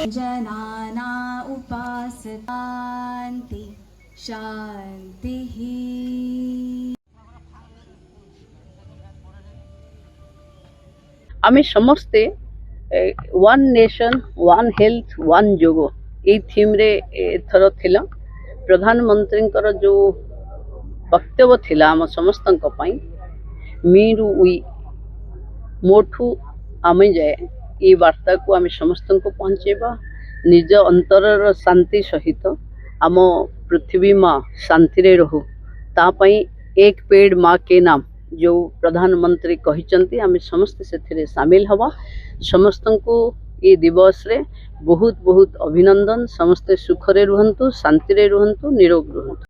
जनाना उपासतान्ति शान्तिः। आमे समस्ते one nation one health one जोग ये थीम रे एथर थिला प्रधानमंत्री जो वक्तव्य थिला आम समस्त मी रु वी मोठू आमे जाए ये वार्ता को आम समस्त को पहुँचेबा निज अंतर शांति सहित आम पृथ्वी माँ शांति रे रहू तापाई एक पेड़ माँ के नाम जो प्रधानमंत्री कहिचंती आम समस्त से सामिल हवा समस्त को ये दिवस रे बहुत बहुत अभिनंदन समस्ते सुखरे रुहंतु शांति रे रुहंतु निरोग रुहंतु।